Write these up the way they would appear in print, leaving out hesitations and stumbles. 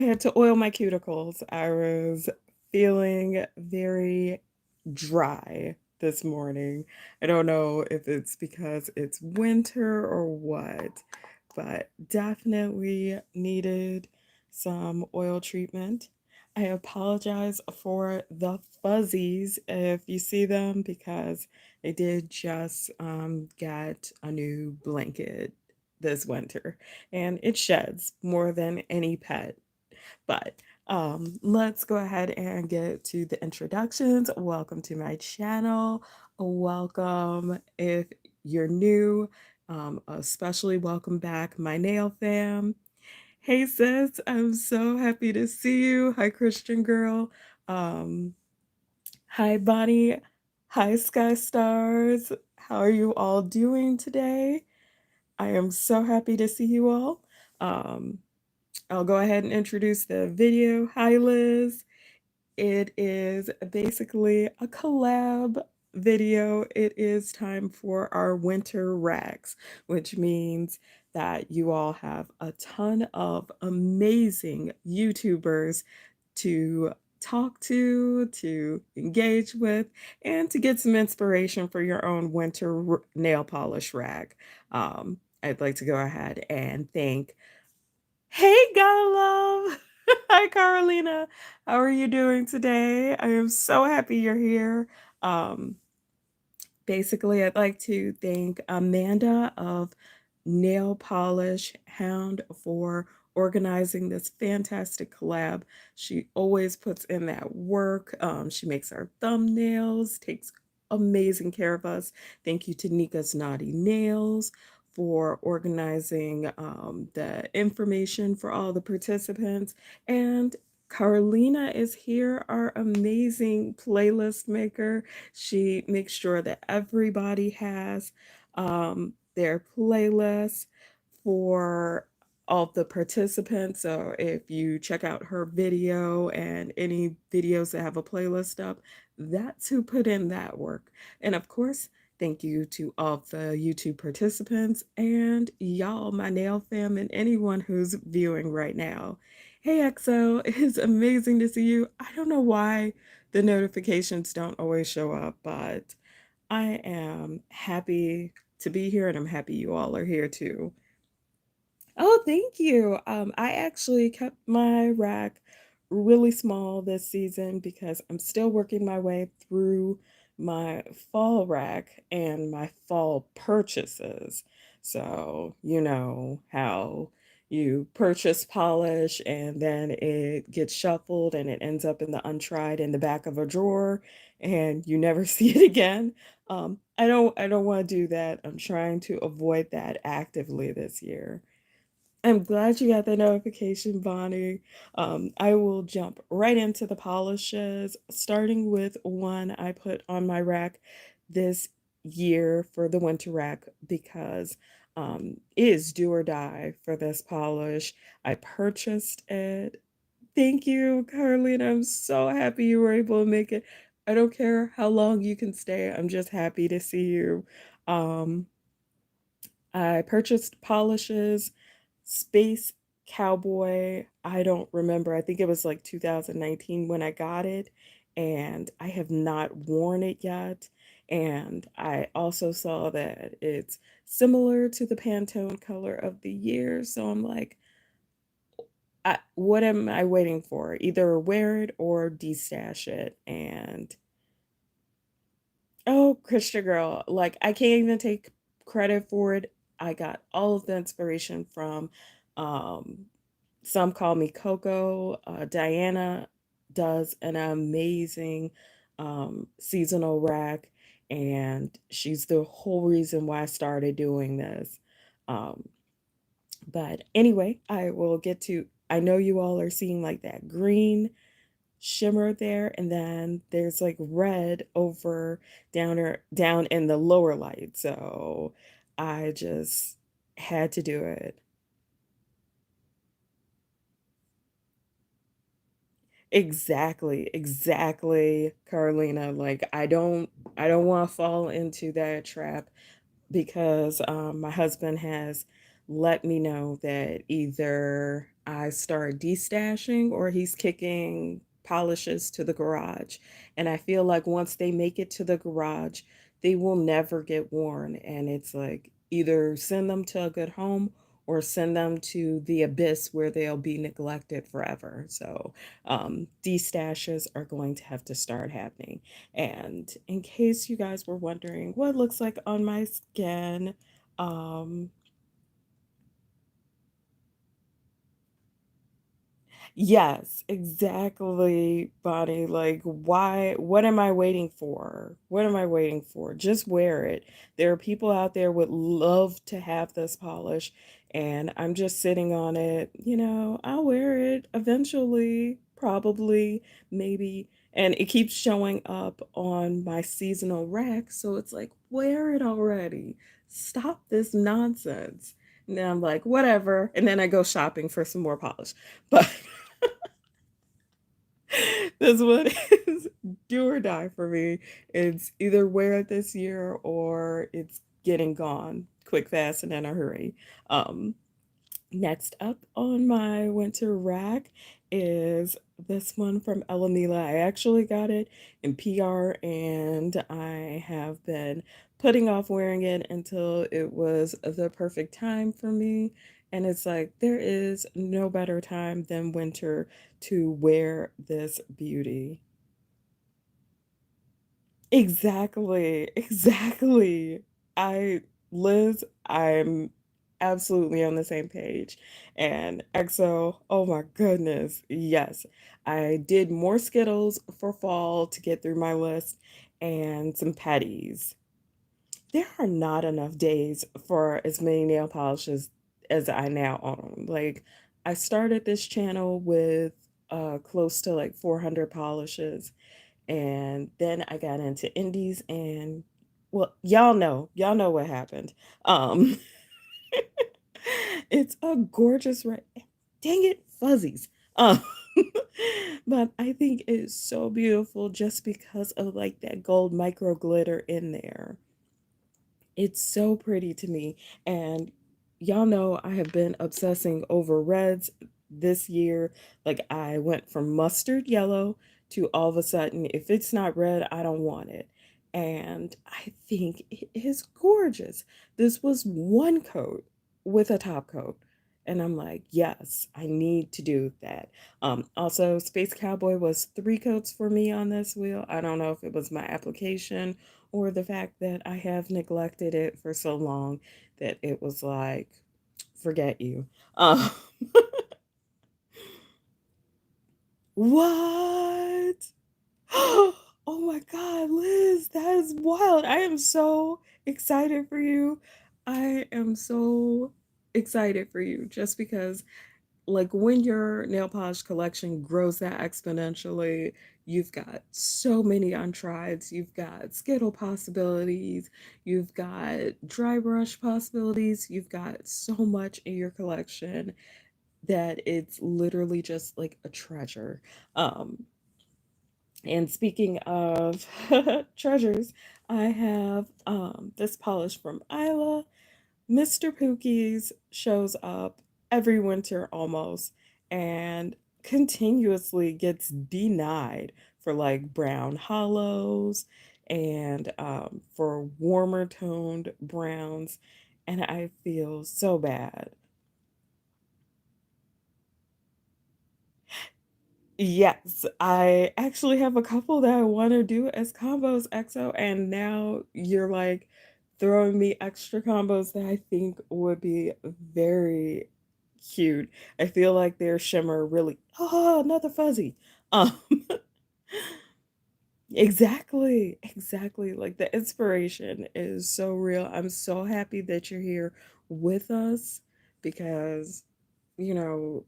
had to oil my cuticles. I was feeling very dry this morning. I don't know if it's because it's winter or what, but definitely needed some oil treatment. I apologize for the fuzzies if you see them because I did just get a new blanket this winter and it sheds more than any pet. But let's go ahead and get to the introductions. Welcome to my channel. Welcome if you're new. Especially welcome back, my nail fam. Hey sis, I'm so happy to see you. Hi, Christian girl. Um, Hi, Bonnie. Hi, Sky Stars. How are you all doing today? I am so happy to see you all. Um, I'll go ahead and introduce the video. Hi, Liz. It is basically a collab video. It is time for our winter racks, which means that you all have a ton of amazing YouTubers to talk to engage with, and to get some inspiration for your own winter nail polish rack. I'd like to go ahead and thank Hey, Golov! Hi, Carolina. How are you doing today? I am so happy you're here. Um, Basically, I'd like to thank Amanda of Nail Polish Hound for organizing this fantastic collab. She always puts in that work. She makes our thumbnails, takes amazing care of us. Thank you to Nika's Naughty Nails for organizing the information for all the participants. And Carolina is here, our amazing playlist maker. She makes sure that everybody has their playlist for all the participants. So if you check out her video and any videos that have a playlist up, that's who put in that work. And of course, thank you to all the YouTube participants and y'all, my nail fam, and anyone who's viewing right now. Hey EXO, it's amazing to see you. I don't know why the notifications don't always show up, but I am happy to be here and I'm happy you all are here too. Oh, thank you. I actually kept my rack really small this season because I'm still working my way through my fall rack and my fall purchases. So, you know how you purchase polish and then it gets shuffled and it ends up in the untried in the back of a drawer and you never see it again. I don't want to do that. I'm trying to avoid that actively this year. I'm glad you got the notification, Bonnie. I will jump right into the polishes, starting with one I put on my rack this year for the winter rack because it is do or die for this polish. I purchased it. Thank you, Carlene. I'm so happy you were able to make it. I don't care how long you can stay. I'm just happy to see you. Um, I purchased polishes, Space Cowboy. I don't remember. I think it was like 2019 when I got it, and I have not worn it yet. And I also saw that it's similar to the Pantone color of the year. So I'm like, what am I waiting for? Either wear it or destash it. And oh, Krista girl, like I can't even take credit for it. I got all of the inspiration from um some call me Coco. Diana does an amazing seasonal rack, and she's the whole reason why I started doing this. Um, but anyway, I will get to. I know you all are seeing like that green shimmer there, and then there's like red over down in the lower light. So I just had to do it. Exactly, exactly, Carolina. Like I don't want to fall into that trap because my husband has let me know that either I start destashing or he's kicking polishes to the garage. And I feel like once they make it to the garage, they will never get worn. And it's like either send them to a good home or send them to the abyss where they'll be neglected forever. So destashes are going to have to start happening. And in case you guys were wondering what it looks like on my skin, um, yes, exactly, Bonnie. Like, why? What am I waiting for? What am I waiting for? Just wear it. There are people out there would love to have this polish, and I'm just sitting on it. I'll wear it eventually, probably, maybe. And it keeps showing up on my seasonal rack, so it's like, wear it already. Stop this nonsense. And then I'm like, whatever. And then I go shopping for some more polish. But this one is do or die for me. It's either wear it this year or it's getting gone quick, fast, and in a hurry. Um, Next up on my winter rack is this one from Ella Mila. I actually got it in PR and I have been putting off wearing it until it was the perfect time for me. And it's like, there is no better time than winter to wear this beauty. Exactly, exactly. Liz, I'm absolutely on the same page. And EXO, oh my goodness, yes. I did more Skittles for fall to get through my list and some petties. There are not enough days for as many nail polishes as I now own. Like, I started this channel with close to like 400 polishes and then I got into indies and well, y'all know what happened. Um it's a gorgeous dang it, fuzzies. Um but I think it's so beautiful just because of like that gold micro glitter in there. It's so pretty to me. And y'all know I have been obsessing over reds this year. Like I went from mustard yellow to all of a sudden, if it's not red, I don't want it. And I think it is gorgeous. This was one coat with a top coat. And I'm like, yes, I need to do that. Also, Space Cowboy was three coats for me on this wheel. I don't know if it was my application or the fact that I have neglected it for so long that it was like, forget you. Um, what? Oh my God, Liz, that is wild. I am so excited for you. I am so excited for you just because like when your nail polish collection grows that exponentially, you've got so many untrieds. You've got Skittle possibilities, you've got dry brush possibilities, you've got so much in your collection that it's literally just like a treasure. And speaking of treasures, I have this polish from Isla. Mr. Pookies shows up every winter almost and continuously gets denied for like brown hollows and for warmer toned browns. And I feel so bad. Yes, I actually have a couple that I want to do as combos, EXO, and now you're like throwing me extra combos that I think would be very cute. I feel like their shimmer really, oh, another fuzzy. Um, exactly, exactly. Like the inspiration is so real. I'm so happy that you're here with us because, you know,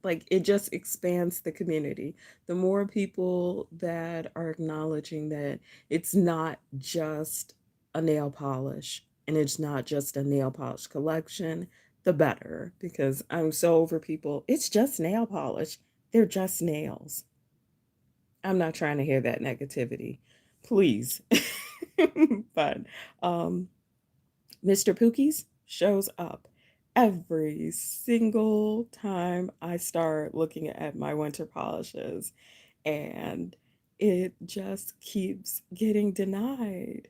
like it just expands the community. The more people that are acknowledging that it's not just a nail polish and it's not just a nail polish collection, the better. Because I'm so over people, it's just nail polish, they're just nails. I'm not trying to hear that negativity, please. But um Mr. Pookies shows up every single time I start looking at my winter polishes, and it just keeps getting denied.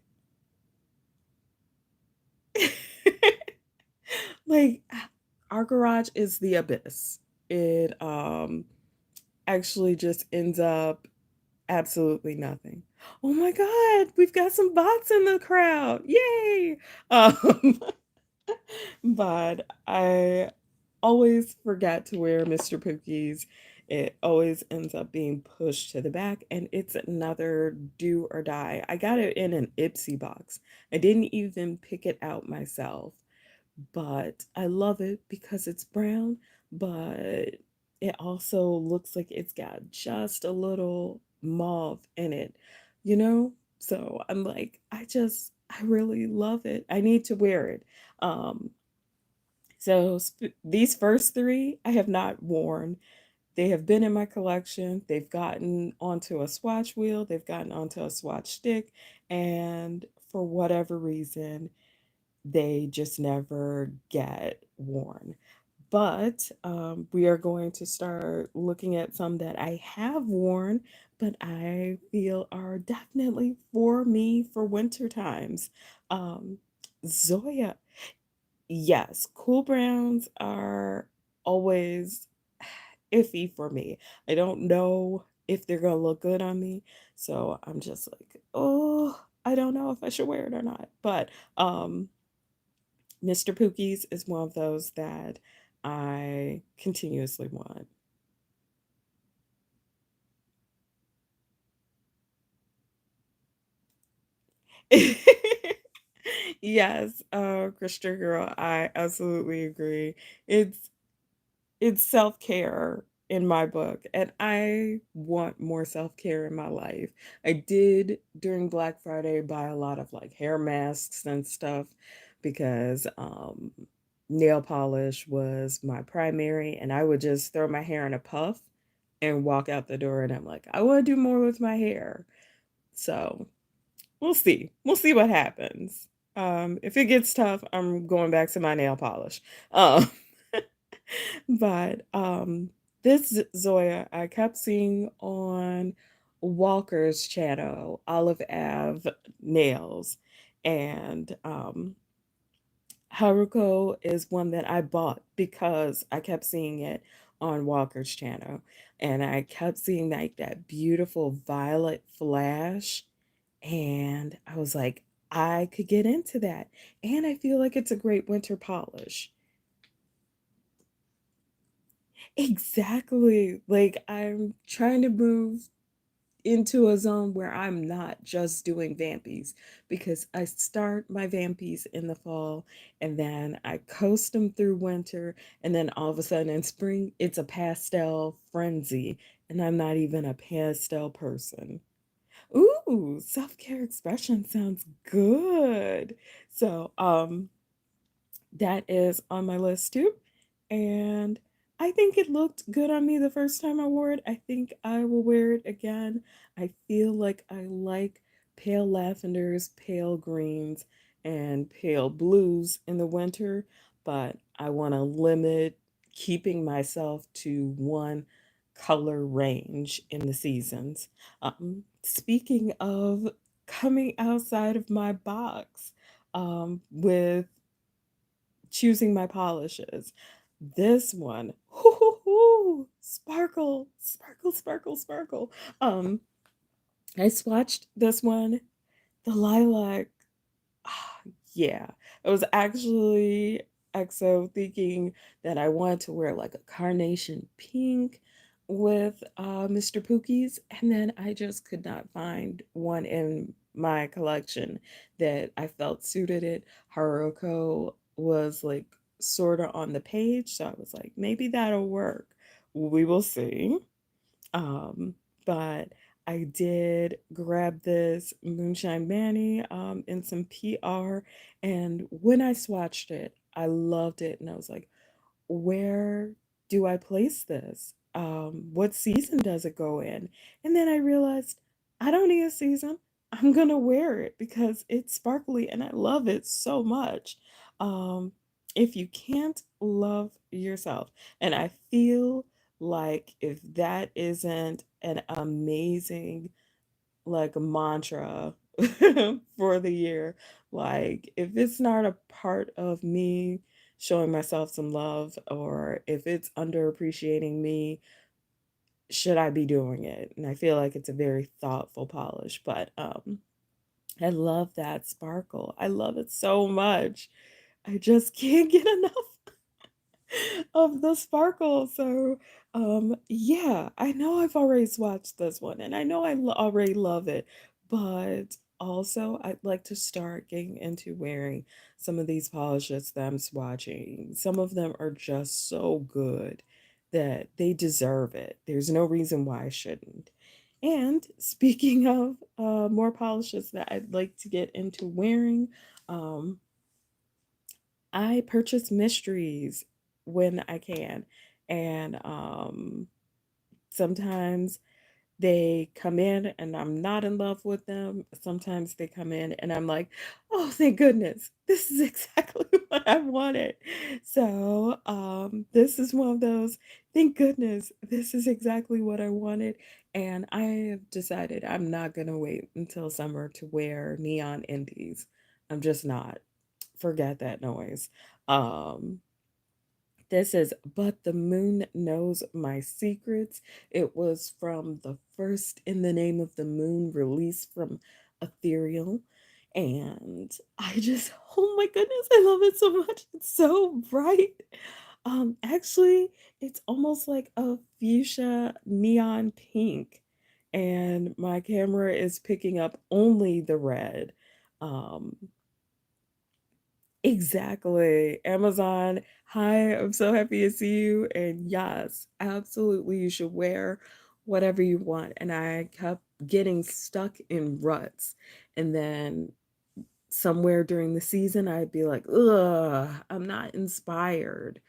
Like, our garage is the abyss. It actually just ends up absolutely nothing. Oh my god, we've got some bots in the crowd. Yay! Um but I always forget to wear Mr. Pookies. It always ends up being pushed to the back, and it's another do or die. I got it in an Ipsy box. I didn't even pick it out myself, but I love it because it's brown, but it also looks like it's got just a little mauve in it, you know? So I'm like, I really love it. I need to wear it. Um, these first three I have not worn. They have been in my collection. They've gotten onto a swatch wheel, they've gotten onto a swatch stick, and for whatever reason, they just never get worn. But we are going to start looking at some that I have worn, but I feel are definitely for me for winter times. Um, Zoya, yes, cool browns are always iffy for me. I don't know if they're gonna look good on me, so I'm just like, oh, I don't know if I should wear it or not. But Mr. Pookies is one of those that I continuously want. Yes, Christian girl, I absolutely agree. It's it's self-care in my book, and I want more self-care in my life. I did during Black Friday buy a lot of like hair masks and stuff because nail polish was my primary, and I would just throw my hair in a puff and walk out the door, and I'm like, I want to do more with my hair. So we'll see. We'll see what happens. If it gets tough, I'm going back to my nail polish. Um, but this Zoya I kept seeing on Walker's channel, Olive Ave Nails, and Haruko is one that I bought because I kept seeing it on Walker's channel, and I kept seeing like that beautiful violet flash, and I was like, I could get into that, and I feel like it's a great winter polish. Exactly. Like I'm trying to move into a zone where I'm not just doing vampies because I start my vampies in the fall and then I coast them through winter, and then all of a sudden in spring it's a pastel frenzy, and I'm not even a pastel person. Ooh, self-care expression sounds good. So, that is on my list too. And I think it looked good on me the first time I wore it. I think I will wear it again. I feel like I like pale lavenders, pale greens, and pale blues in the winter, but I want to limit keeping myself to one color range in the seasons. Speaking of coming outside of my box, with choosing my polishes. This one, sparkle, sparkle, sparkle, sparkle. Um, I swatched this one, the lilac. Ah, yeah, it was actually EXO thinking that I wanted to wear like a carnation pink with Mr. Pookies, and then I just could not find one in my collection that I felt suited it. Haruko was like sort of on the page, so I was like, maybe that'll work. We will see. Um, but I did grab this Moonshine Manny in some PR, and when I swatched it, I loved it, and I was like, where do I place this? What season does it go in? And then I realized I don't need a season. I'm gonna wear it because it's sparkly and I love it so much. Um, if you can't love yourself, and I feel like if that isn't an amazing like mantra for the year, like if it's not a part of me showing myself some love, or if it's underappreciating me, should I be doing it? And I feel like it's a very thoughtful polish, but I love that sparkle. I love it so much. I just can't get enough of the sparkle. So, yeah, I know I've already swatched this one and I know already love it, but also I'd like to start getting into wearing some of these polishes that I'm swatching. Some of them are just so good that they deserve it. There's no reason why I shouldn't. And speaking of more polishes that I'd like to get into wearing, um, I purchase mysteries when I can. And sometimes they come in and I'm not in love with them. Sometimes they come in and I'm like, oh, thank goodness. This is exactly what I wanted. So this is one of those, thank goodness, this is exactly what I wanted. And I have decided I'm not going to wait until summer to wear neon indies. I'm just not. Forget that noise. Um, this is But the Moon Knows My Secrets. It was from the first In the Name of the Moon release from Ethereal. And I just, oh my goodness, I love it so much. It's so bright. Actually, it's almost like a fuchsia neon pink. And my camera is picking up only the red. Um, Exactly. Amazon, hi, I'm so happy to see you. And yes, absolutely, you should wear whatever you want. And I kept getting stuck in ruts. And then somewhere during the season, I'd be like, ugh, I'm not inspired.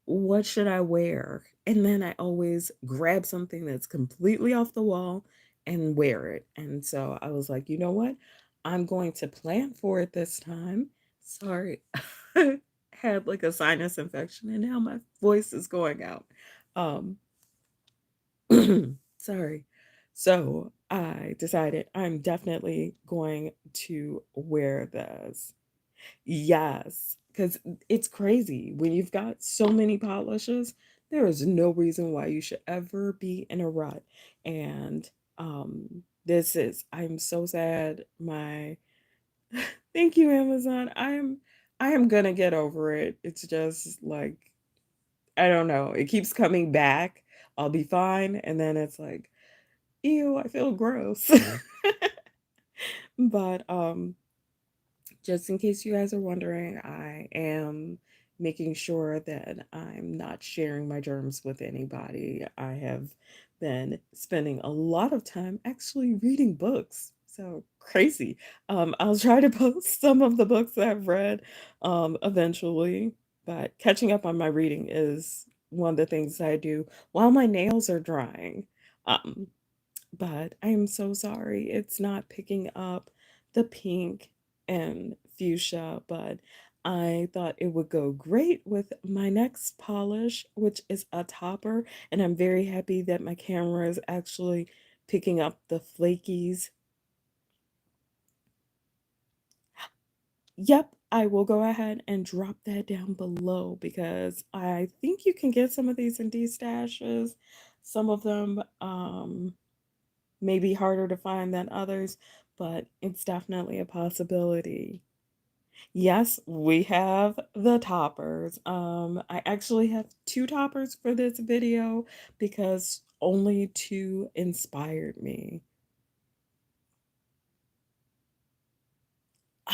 What should I wear? And then I always grab something that's completely off the wall and wear it. And so I was like, you know what? I'm going to plan for it this time. Sorry. I had like a sinus infection and now my voice is going out. Um sorry. So I decided I'm definitely going to wear this. Yes, because it's crazy. When you've got so many polishes, there is no reason why you should ever be in a rut. And I'm so sad. My thank you, Amazon. I am gonna get over it. It's just like I don't know. It keeps coming back. I'll be fine, and then it's like, ew, I feel gross. But just in case you guys are wondering, I am making sure that I'm not sharing my germs with anybody. I have been spending a lot of time actually reading books. So crazy. I'll try to post some of the books that I've read eventually, but catching up on my reading is one of the things I do while my nails are drying. Um, but I am so sorry it's not picking up the pink and fuchsia, but I thought it would go great with my next polish, which is a topper, and I'm very happy that my camera is actually picking up the flakies. Yep, I will go ahead and drop that down below because I think you can get some of these in D stashes. Some of them maybe harder to find than others, but it's definitely a possibility. Yes, we have the toppers. I actually have two toppers for this video because only two inspired me.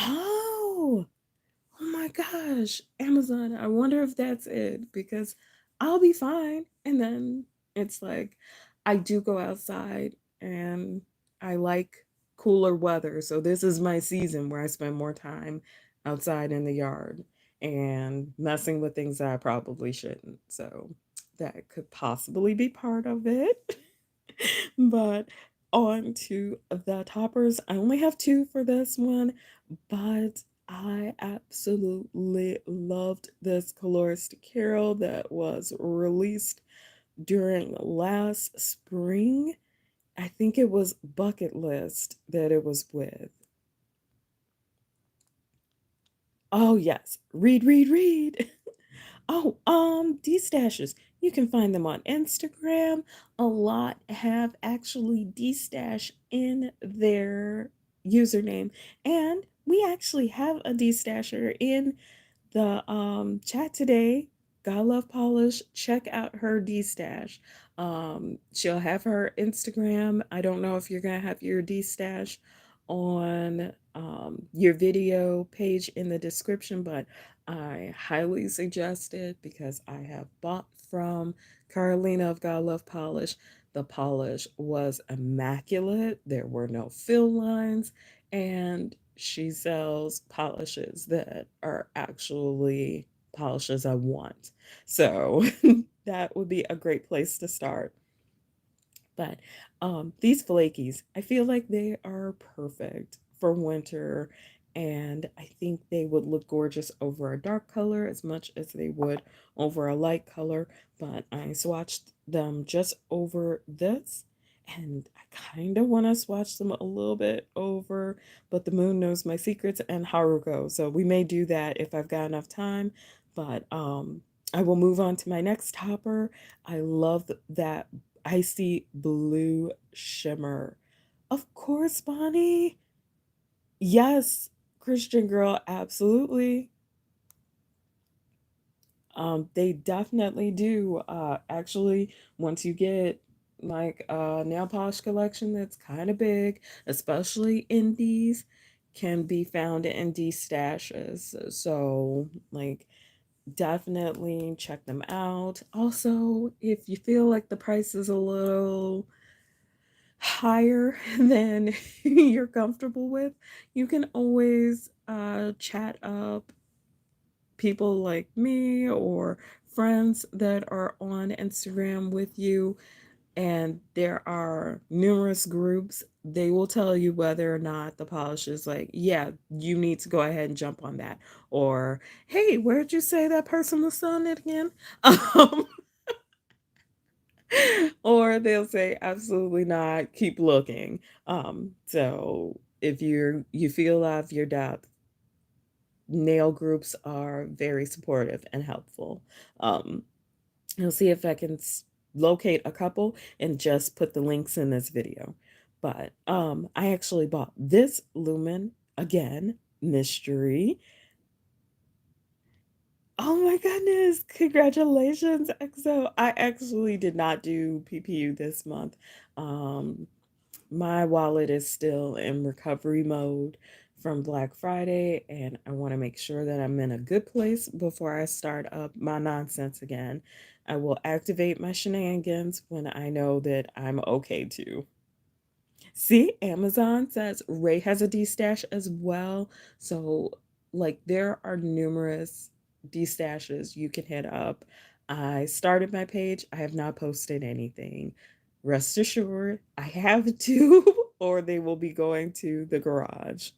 Oh, oh my gosh, Amazon. I wonder if that's it because I'll be fine. And then it's like, I do go outside and I like cooler weather. So this is my season where I spend more time outside in the yard and messing with things that I probably shouldn't. So that could possibly be part of it. But on to the toppers. I only have two for this one, but I absolutely loved this colorist Carol that was released during last spring. I think it was Bucket List that it was with. Oh yes, read, read, read. Oh, D-stashes. You can find them on Instagram. A lot have actually D-stash in their username, and we actually have a D-stasher in the chat today. Gotaluvpolish, check out her D-stash. She'll have her Instagram. I don't know if you're gonna have your D-stash on your video page in the description, but I highly suggest it because I have bought from Carolina of Gotaluvpolish. The polish was immaculate. There were no fill lines, and she sells polishes that are actually polishes I want. So that would be a great place to start. But these flakies, I feel like they are perfect for winter, and I think they would look gorgeous over a dark color as much as they would over a light color. But I swatched them just over this, and I kind of want to swatch them a little bit over, but the moon knows my secrets and Haruko, so we may do that if I've got enough time. But I will move on to my next topper. I love that icy blue shimmer. Of course, Bonnie. Yes, Christian girl, absolutely. They definitely do. Actually, once you get like a nail polish collection that's kind of big, especially indies, can be found in indie stashes. So, like, definitely check them out. Also, if you feel like the price is a little higher than you're comfortable with, you can always chat up people like me or friends that are on Instagram with you. And there are numerous groups. They will tell you whether or not the polish is like, yeah, you need to go ahead and jump on that. Or, hey, where'd you say that person was selling it again? Um, or they'll say absolutely not, keep looking. So if you feel off your depth, nail groups are very supportive and helpful. I'll see if I can locate a couple and just put the links in this video. But I actually bought this Lumen, again, mystery. Oh my goodness, congratulations, EXO. I actually did not do PPU this month. Um, my wallet is still in recovery mode from Black Friday, and I want to make sure that I'm in a good place before I start up my nonsense again. I will activate my shenanigans when I know that I'm okay to. See, Amazon says Ray has a D stash as well. So, like, there are numerous D stashes you can hit up. I started my page, I have not posted anything. Rest assured, I have to, or they will be going to the garage.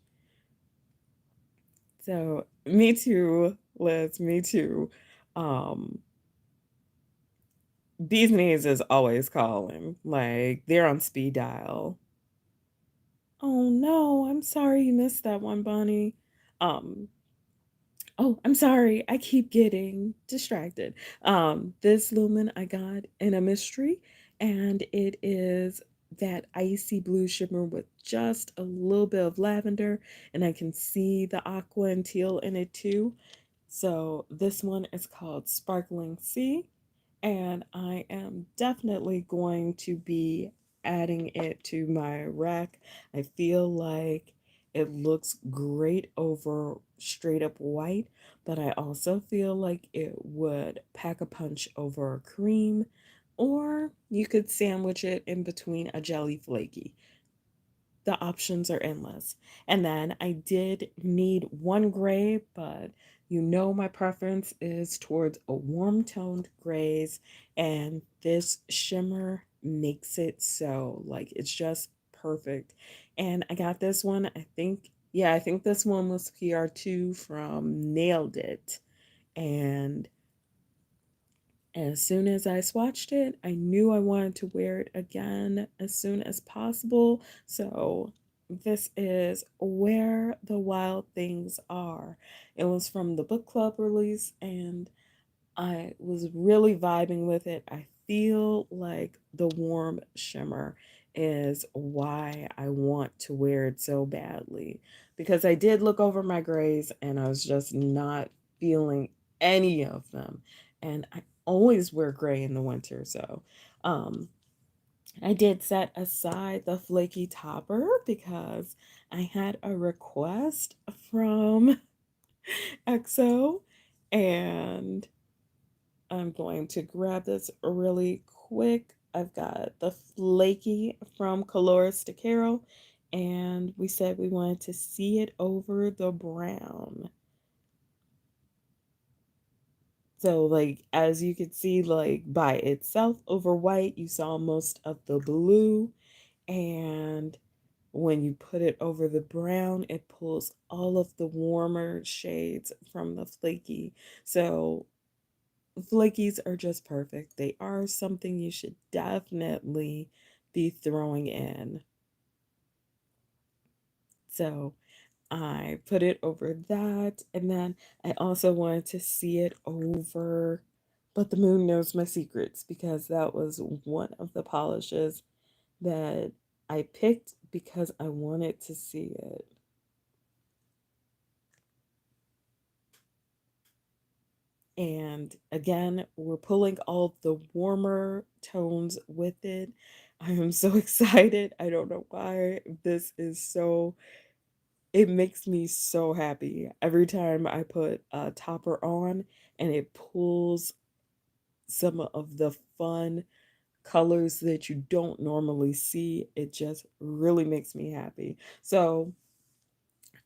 So, me too, Liz, me too. Um, these knees is always calling, like, they're on speed dial. Oh no, I'm sorry you missed that one, Bonnie. Um, oh, I'm sorry. I keep getting distracted. This lumen I got in a mystery, and it is that icy blue shimmer with just a little bit of lavender, and I can see the aqua and teal in it too. So this one is called Sparkling Sea, and I am definitely going to be adding it to my rack. I feel like it looks great over straight up white, but I also feel like it would pack a punch over a cream, or you could sandwich it in between a jelly flaky. The options are endless. And then I did need one gray, but you know my preference is towards a warm toned grays, and this shimmer makes it so like it's just perfect. And I got this one, I think Yeah, I think this one was PR2 from Nailed It. And as soon as I swatched it, I knew I wanted to wear it again as soon as possible. So this is Where the Wild Things Are. It was from the book club release, and I was really vibing with it. I feel like the warm shimmer is why I want to wear it so badly, because I did look over my grays and I was just not feeling any of them. And I always wear gray in the winter, so um I did set aside the flaky topper because I had a request from EXO, and I'm going to grab this really quick. I've got the flaky from Colores de Caro, and we said we wanted to see it over the brown. So, like, as you can see, like, by itself over white, you saw most of the blue, and when you put it over the brown, it pulls all of the warmer shades from the flaky. So flakies are just perfect. They are something you should definitely be throwing in. So I put it over that, and then I also wanted to see it over But the Moon Knows My Secrets, because that was one of the polishes that I picked because I wanted to see it. And again, we're pulling all the warmer tones with it. I am so excited. I don't know why. This is so, it makes me so happy every time I put a topper on and it pulls some of the fun colors that you don't normally see. It just really makes me happy. So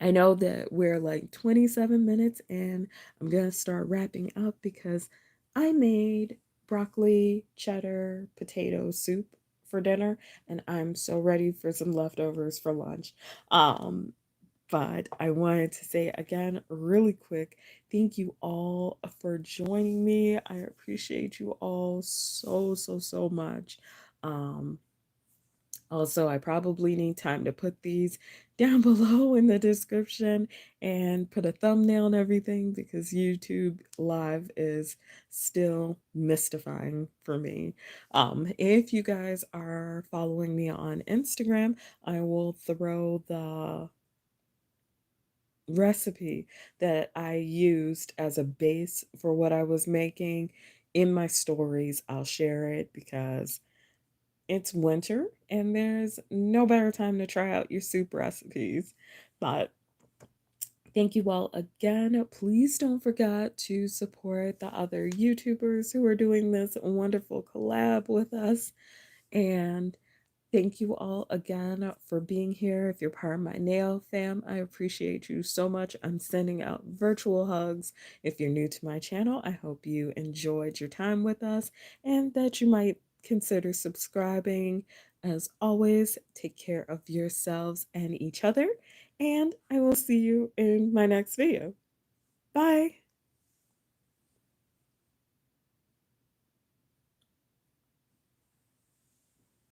I know that we're like 27 minutes and I'm going to start wrapping up because I made broccoli, cheddar, potato soup for dinner, and I'm so ready for some leftovers for lunch. Um but I wanted to say again really quick, thank you all for joining me. I appreciate you all so much. Um Also, I probably need time to put these down below in the description and put a thumbnail and everything, because YouTube Live is still mystifying for me. If you guys are following me on Instagram, I will throw the recipe that I used as a base for what I was making in my stories. I'll share it because it's winter and there's no better time to try out your soup recipes. But thank you all again. Please don't forget to support the other YouTubers who are doing this wonderful collab with us. And thank you all again for being here. If you're part of my nail fam, I appreciate you so much. I'm sending out virtual hugs. If you're new to my channel, I hope you enjoyed your time with us and that you might consider subscribing. As always, take care of yourselves and each other, and I will see you in my next video. Bye!